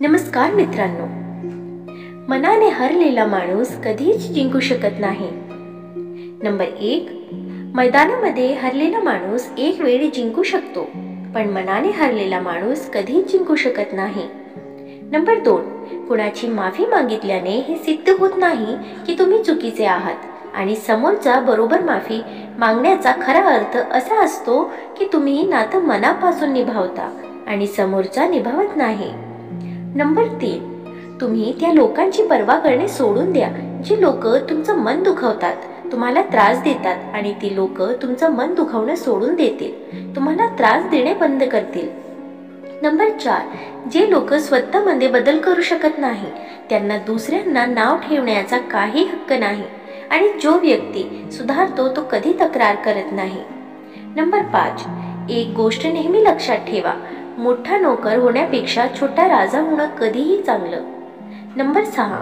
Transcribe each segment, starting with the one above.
नमस्कार मित्रांनो, मनाने हरलेला माणूस कधीच जिंकू शकत नाही. नंबर 1, मैदानामध्ये हरलेला माणूस एक वेळी जिंकू शकतो, पण मनाने हरलेला माणूस कधीच जिंकू शकत नाही. नंबर 2, कुणाची माफी मागितल्याने हे सिद्ध होत नाही की तुम्ही चुकीचे आहात आणि समोरचा बरोबर माफी मागण्याचा खरा अर्थ असा असतो की तुम्ही नातं मनापासून निभावता आणि समोरचा निभावत नाही. नंबर 3, तुम्ही त्या लोकांची पर्वा करणे सोडून द्या जी लोक तुमचं मन दुखवतात, तुम्हाला त्रास देतात आणि ती लोक तुमचं मन दुखवणं सोडून देतील, तुम्हाला त्रास देणे बंद करतील. नंबर 4, जे लोक स्वतःमध्ये बदल करू शकत नाही त्यांना दुसऱ्यांना नाव ठेवण्याचा काही हक्क नाही आणि जो व्यक्ती सुधारतो तो कधी तक्रार करत नाही. नंबर 5, एक गोष्ट नेहमी लक्षात ठेवा, मोठा नोकर होण्यापेक्षा छोटा राजा होणं कधीही चांगलं. नंबर 6,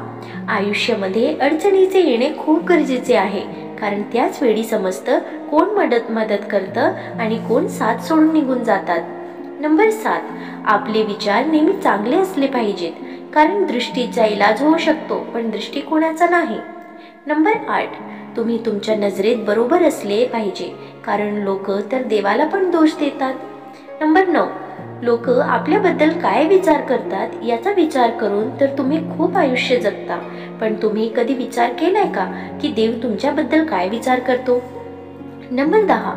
आयुष्यामध्ये अडचणीचे येणे खूप गरजेचे आहे, कारण त्याच वेळी समजतं कोण मदत करतं आणि कोण साथ सोडून निघून जातात. नंबर 7, आपले विचार नेहमी चांगले असले पाहिजेत, कारण दृष्टीचा इलाज होऊ शकतो पण दृष्टिकोनाचा नाही. नंबर 8, तुम्ही तुमच्या नजरेत बरोबर असले पाहिजे, कारण लोक तर देवाला पण दोष देतात. नंबर 9, लोक आपल्याबद्दल काय विचार करतात याचा विचार करून तर तुम्ही खूप आयुष्य जगता, पण तुम्ही कधी विचार केलाय का की देव तुमच्याबद्दल काय विचार करतो? नंबर 10,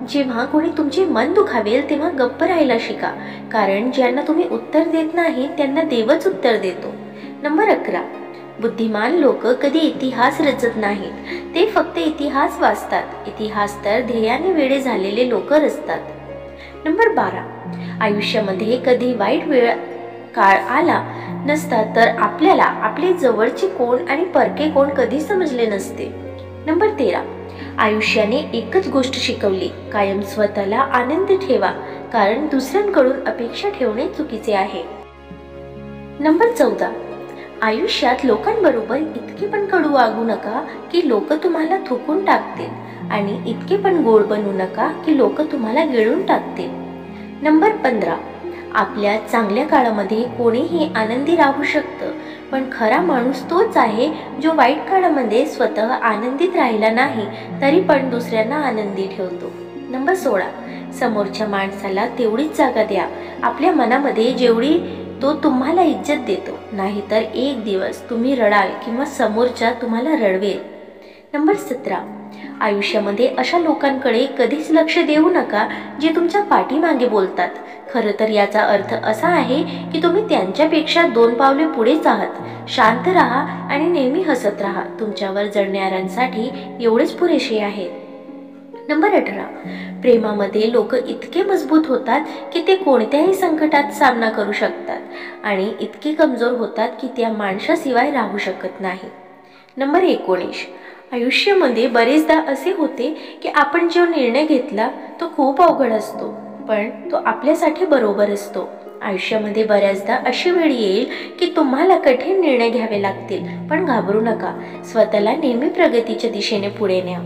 जेव्हा कोणी तुमचे मन दुखावेल तेव्हा गप्प राहायला शिका, कारण ज्यांना तुम्ही उत्तर देत नाही त्यांना देवच उत्तर देतो. नंबर 11, बुद्धिमान लोक कधी इतिहास रचत नाहीत, ते फक्त इतिहास वाचतात. इतिहास तर ध्येयाने वेडे झालेले लोक रचतात. नंबर 12, आयुष्यामध्ये कधी वाईट वेळ काळ आला नसता तर आपल्याला आपले जवळचे कोण आणि परके कोण कधी समजले नसते. नंबर 13, आयुष्याने एकच गोष्ट शिकवली, कायम स्वतःला आनंदी ठेवा, कारण दुसऱ्यांकडून अपेक्षा ठेवणे चुकीचे आहे. नंबर 14, आयुष्यात लोकांबरोबर इतके पण कडू वागू नका की लोक तुम्हाला थुकून टाकतील आणि इतके पण गोड बनू नका की लोक तुम्हाला गिळून टाकतील. नंबर 15, आपल्या चांगल्या काळामध्ये कोणीही आनंदी राहू शकतं, पण खरा माणूस तोच आहे जो वाईट काळामध्ये स्वतः आनंदित राहिला नाही तरी पण दुसऱ्यांना आनंदी ठेवतो. नंबर 16, समोरच्या माणसाला तेवढीच जागा द्या आपल्या मनामध्ये जेवढी तो तुम्हाला इज्जत देतो, नाहीतर एक दिवस तुम्ही रडाल किंवा समोरच्या तुम्हाला रडवेल. नंबर 17, आयुष्यामध्ये अशा लोकांकडे कधीच लक्ष देऊ नका जे तुमच्या पाठीमागे बोलतात. खरं तर याचा अर्थ असा आहे की तुम्ही त्यांच्यापेक्षा 2 पावले पुढेच आहात. शांत राहा आणि नेहमी हसत राहा, तुमच्यावर जळणाऱ्यांसाठी एवढेच पुरेसे आहे. नंबर 18, प्रेमामध्ये लोक इतके मजबूत होतात की ते कोणत्याही संकटात सामना करू शकतात आणि इतके कमजोर होतात की त्या माणसाशिवाय राहू शकत नाही. नंबर 19, आयुष्यामध्ये बरेचदा असे होते की आपण जो निर्णय घेतला तो खूप अवघड असतो, पण तो आपल्यासाठी बरोबर असतो. आयुष्यामध्ये बऱ्याचदा अशी वेळ येईल की तुम्हाला कठीण निर्णय घ्यावे लागतील, पण घाबरू नका, स्वतःला नेहमी प्रगतीच्या दिशेने पुढे न्या.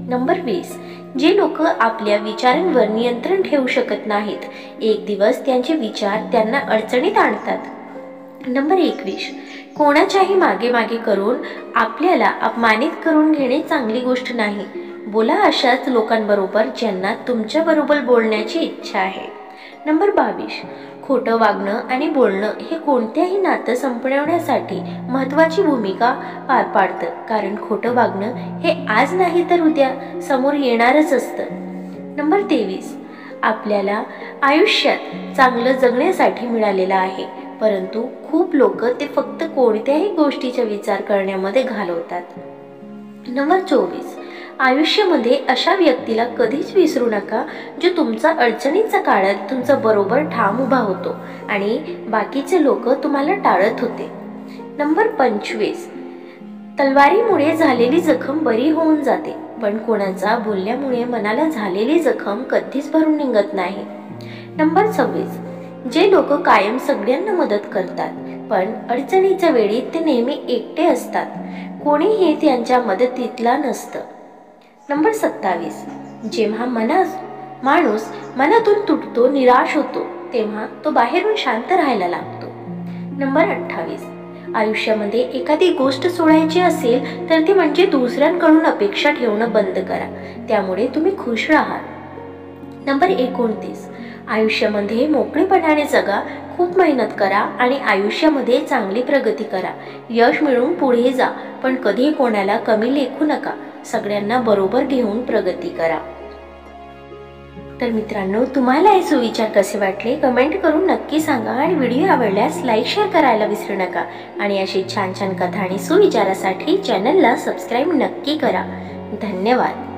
नंबर 20, जे लोक आपल्या विचारांवर नियंत्रण ठेवू शकत नाहीत, एक दिवस त्यांचे विचार त्यांना अडचणीत आणतात. नंबर 21, कोणाच्याही मागे मागे करून आपल्याला अपमानित करून घेणे चांगली गोष्ट नाही. बोला अशाच लोकांबरोबर ज्यांना तुमच्याबरोबर बोलण्याची इच्छा आहे. नंबर 22, खोटं वागणं आणि बोलणं हे कोणत्याही नातं संपवण्यासाठी महत्त्वाची भूमिका पार पाडतं, कारण खोटं वागणं हे आज नाही तर उद्या समोर येणारच असतं. नंबर 23, आपल्याला आयुष्यात चांगलं जगण्यासाठी मिळालेलं आहे, परंतु खूप लोक ते फक्त कोणत्याही गोष्टीचा विचार करण्यामध्ये घालवतात. नंबर 24, आयुष्यामध्ये अशा व्यक्तीला कधीच विसरू नका जो तुमचा अडचणीच्या काळात तुमचा बरोबर ठाम उभा होतो आणि बाकीचे लोक तुम्हाला टाळत होते. नंबर 25, तलवारीमुळे झालेली जखम बरी होऊन जाते, पण कोणाचा बोलल्यामुळे मनाला झालेली जखम कधीच भरून निघत नाही. नंबर 26, जे लोक कायम सगळ्यांना मदत करतात पण अडचणीच्या वेळी ते नेहमी एकटे असतात, कोणीही त्यांच्या मदतीतला नसतं. नंबर 27, जेव्हा माणूस मनातून तुटतो, निराश होतो, तेव्हा तो बाहेरून शांत राहायला लागतो. नंबर 28, आयुष्यामध्ये एखादी गोष्ट सोडायची असेल तर ती म्हणजे दुसऱ्यांकडून अपेक्षा ठेवणं बंद करा, त्यामुळे तुम्ही खुश राहाल. नंबर 29, आयुष्यामध्ये मोकळेपणाने जगा, खूप मेहनत करा आणि आयुष्यामध्ये चांगली प्रगती करा. यश मिळवून पुढे जा, पण कधी कोणाला कमी लेखू नका. सगळ्यांना बरोबर घेऊन प्रगती करा. तर मित्रांनो, तुम्हाला हे सुविचार कसे वाटले कमेंट करून नक्की सांगा आणि व्हिडिओ आवडल्यास लाईक शेअर करायला विसरू नका. आणि अशी छान छान कथा आणि सुविचारासाठी चॅनलला सबस्क्राईब नक्की करा. धन्यवाद.